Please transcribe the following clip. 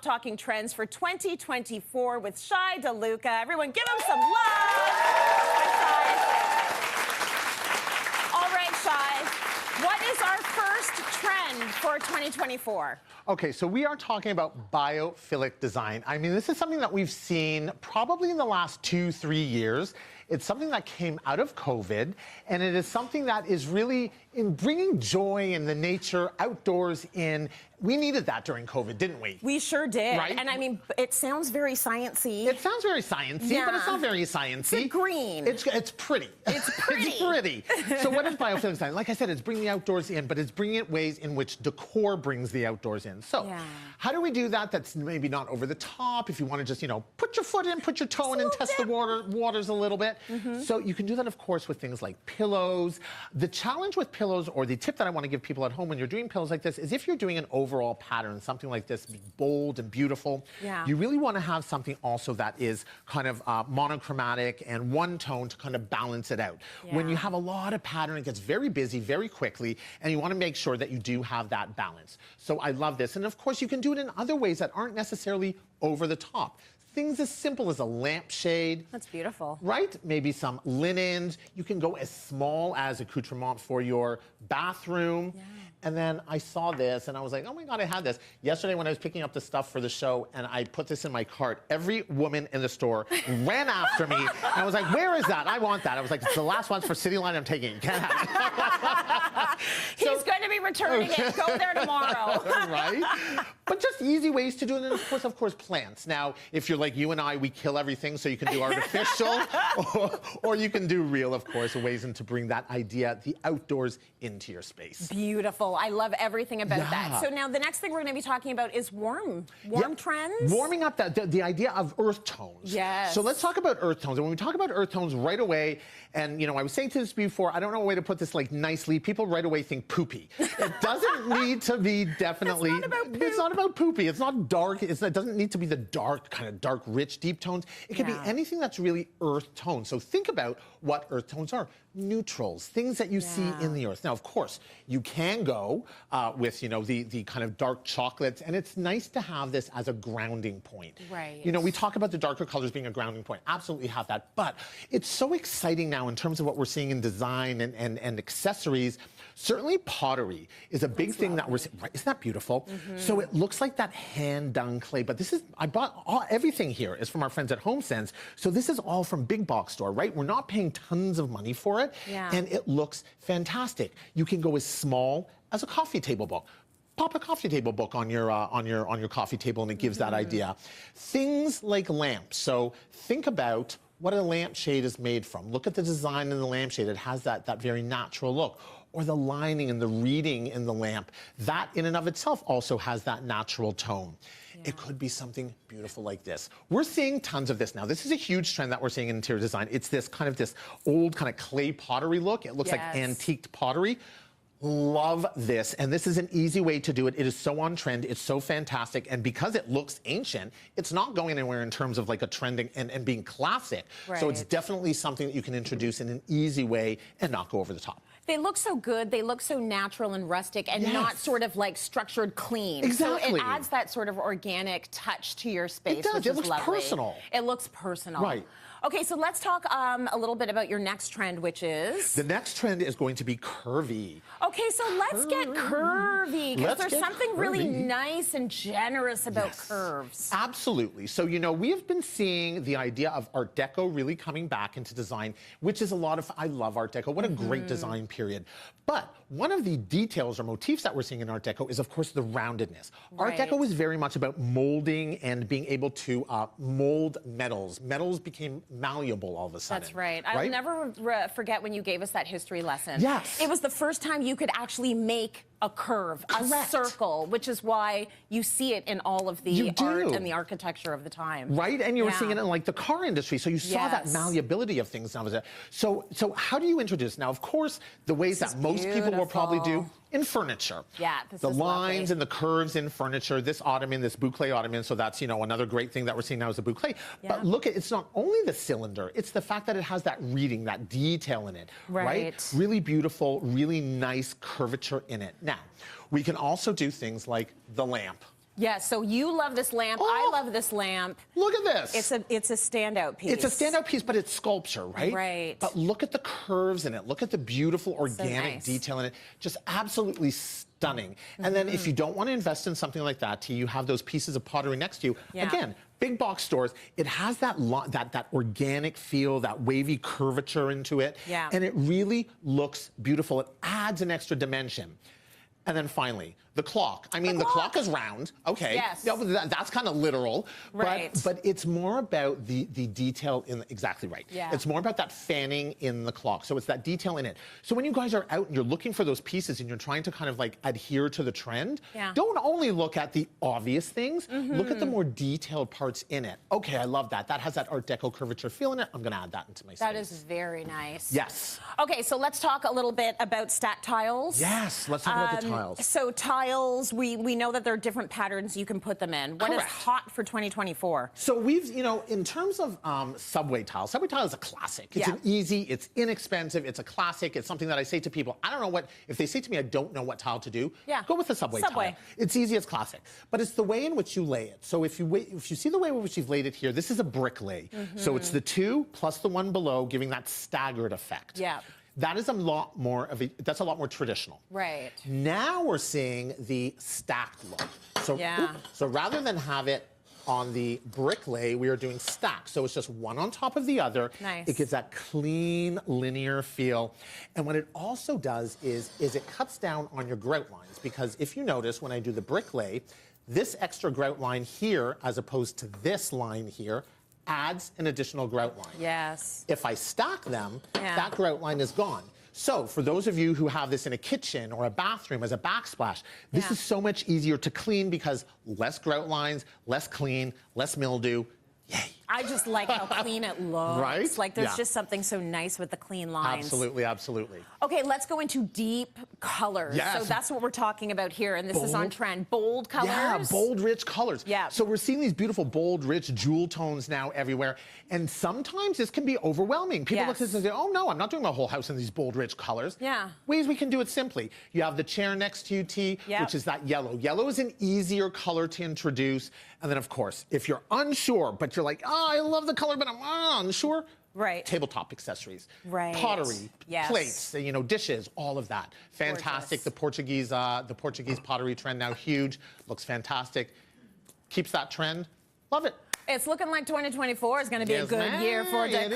Talking trends for 2024 with Shai Deluca. Everyone give him some love. All right, Shai, what is our first trend for 2024? Okay, so we are talking about biophilic design. I mean, this is something that we've seen probably in the last 2-3 years. It's something that came out of COVID, and it is something that is really in bringing joy in the nature outdoors in. We needed that during COVID, didn't we? We sure did. Right? And I mean, it sounds very sciencey. It sounds very sciencey, Yeah. but it's not very sciencey. It's green. It's pretty. It's pretty. It's pretty. So what is biophilic design? Like I said, it's bringing the outdoors in, but it's bringing it ways in which decor brings the outdoors in. So how do we do that? That's maybe not over the top. If you want to just, put your foot in, put your toe in, and test the waters a little bit. So you can do that, of course, with things like pillows. The challenge with pillows, or the tip that I want to give people at home when you're doing pillows like this, is if you're doing an overall pattern, something like this, bold and beautiful, you really want to have something also that is kind of monochromatic and one tone to kind of balance it out. When you have a lot of pattern, it gets very busy very quickly, and you want to make sure that you do have that balance. So I love this. And of course, you can do it in other ways that aren't necessarily over the top. Things as simple as a lampshade. That's beautiful. Right? Maybe some linens. You can go as small as accoutrement for your bathroom. And then I saw this and I was like, oh my God, I had this. Yesterday when I was picking up the stuff for the show and I put this in my cart, every woman in the store ran after me. And I was like, where is that? I want that. I was like, it's the last one for Cityline. I'm taking it. Can't have it. He's going to be returning it. Go there tomorrow. Right? But just easy ways to do it. And of course, plants. Now, if you're like you and I, we kill everything, so you can do artificial, or you can do real, of course, ways to bring that idea, the outdoors, into your space. Beautiful. I love everything about that. So now the next thing we're going to be talking about is warm trends. Warming up the idea of earth tones. Yes. So let's talk about earth tones. And when we talk about earth tones right away, and I was saying to this before, I don't know a way to put this like nicely. People right away think poopy. It doesn't need to be definitely. It's not about poop. It's not about poopy. It's not dark. It doesn't need to be the dark, kind of dark, rich, deep tones. It can be anything that's really earth tones. So think about what earth tones are. Neutrals, things that you see in the earth. Now, of course, you can go with, the kind of dark chocolates, and it's nice to have this as a grounding point. Right. We talk about the darker colors being a grounding point. Absolutely have that. But it's so exciting now in terms of what we're seeing in design and accessories. Certainly pottery is a big thing that we're seeing. Right? Isn't that beautiful? So it looks like that hand-done clay, but I bought everything here is from our friends at HomeSense. So this is all from big box store, right? We're not paying tons of money for it, and it looks fantastic. You can go as small as a coffee table book. Pop a coffee table book on your coffee table, and it gives that idea. Things like lamps. So think about what a lampshade is made from. Look at the design in the lampshade. It has that very natural look. Or the lining and the reading in the lamp. That in and of itself also has that natural tone. It could be something beautiful like this. We're seeing tons of this now. This is a huge trend that we're seeing in interior design. It's this old kind of clay pottery look. It looks like antiqued pottery. Love this, and this is an easy way to do it. It is so on trend, it's so fantastic, and because it looks ancient, it's not going anywhere in terms of like a trending and being classic. So it's definitely something that you can introduce in an easy way and not go over the top. They look so good. They look so natural and rustic and not sort of like structured clean. Exactly. So it adds that sort of organic touch to your space, It does. which It is looks lovely. personal. It looks personal. Right. Okay, so let's talk a little bit about your next trend, which is? The next trend is going to be curvy. Okay, so let's get curvy, because there's something really nice and generous about curves. Absolutely. So, we have been seeing the idea of Art Deco really coming back into design, which is I love Art Deco. What a great design period. But one of the details or motifs that we're seeing in Art Deco is, of course, the roundedness. Art Deco is very much about molding and being able to mold metals. Metals became malleable all of a sudden. That's right. I'll never forget when you gave us that history lesson. Yes. It was the first time you could actually make a curve, a circle, which is why you see it in all of the art and the architecture of the time. Right, and you were seeing it in like the car industry, so you saw that malleability of things. So how do you introduce? Now, of course, the ways that most people will probably do in furniture. Yeah, the lines and the curves in furniture. This ottoman, this boucle ottoman. So that's another great thing that we're seeing now is the boucle. But look at it's not only the cylinder; it's the fact that it has that reading, that detail in it. Right. Really beautiful, really nice curvature in it. Now, we can also do things like the lamp. Yeah, so you love this lamp. Oh, I love this lamp. Look at this. It's a standout piece. It's a standout piece, but it's sculpture, right? Right. But look at the curves in it. Look at the beautiful organic detail in it. Just absolutely stunning. And then if you don't want to invest in something like that, you have those pieces of pottery next to you. Yeah. Again, big box stores, it has that organic feel, that wavy curvature into it. Yeah. And it really looks beautiful. It adds an extra dimension. And then finally, the clock. I mean, the clock is round. Okay. Yes. Yeah, that's kind of literal. Right. But it's more about the detail in exactly right. Yeah. It's more about that fanning in the clock. So it's that detail in it. So when you guys are out and you're looking for those pieces and you're trying to kind of like adhere to the trend, don't only look at the obvious things, look at the more detailed parts in it. Okay, I love that. That has that Art Deco curvature feel in it. I'm going to add that into my space. That is very nice. Yes. Okay, so let's talk a little bit about stacked tiles. Yes, let's talk about the tiles. So tiles, we know that there are different patterns you can put them in. What is hot for 2024? So we've, in terms of subway tile is a classic. It's an easy, it's inexpensive, it's a classic. It's something that I say to people, I don't know what, if they say to me, I don't know what tile to do, go with the subway tile. It's easy, it's classic. But it's the way in which you lay it. So if you see the way in which you've laid it here, this is a brick lay. So it's the two plus the one below, giving that staggered effect. Yeah. That is a lot more that's a lot more traditional. Right. Now we're seeing the stacked look. So, so rather than have it on the brick lay, we are doing stacked. So it's just one on top of the other. Nice. It gives that clean, linear feel. And what it also does is it cuts down on your grout lines. Because if you notice, when I do the brick lay, this extra grout line here, as opposed to this line here, adds an additional grout line. Yes. If I stack them, that grout line is gone. So for those of you who have this in a kitchen or a bathroom as a backsplash, this is so much easier to clean because less grout lines, less clean, less mildew. Yay. I just like how clean it looks. Right? Like there's just something so nice with the clean lines. Absolutely, absolutely. Okay, let's go into deep colors. Yes. So that's what we're talking about here, and this is on trend. Bold colors. Yeah, bold, rich colors. Yeah. So we're seeing these beautiful, bold, rich jewel tones now everywhere. And sometimes this can be overwhelming. People look at this and say, oh no, I'm not doing my whole house in these bold, rich colors. Yeah. Ways we can do it simply. You have the chair next to you, T, which is that yellow. Yellow is an easier color to introduce. And then, of course, if you're unsure, but you're like, oh, I love the color, but I'm unsure. Right. Tabletop accessories. Right. Pottery. Plates. Dishes. All of that. Fantastic. Gorgeous. The Portuguese pottery trend now huge. Looks fantastic. Keeps that trend. Love it. It's looking like 2024 is going to be a good year for decor.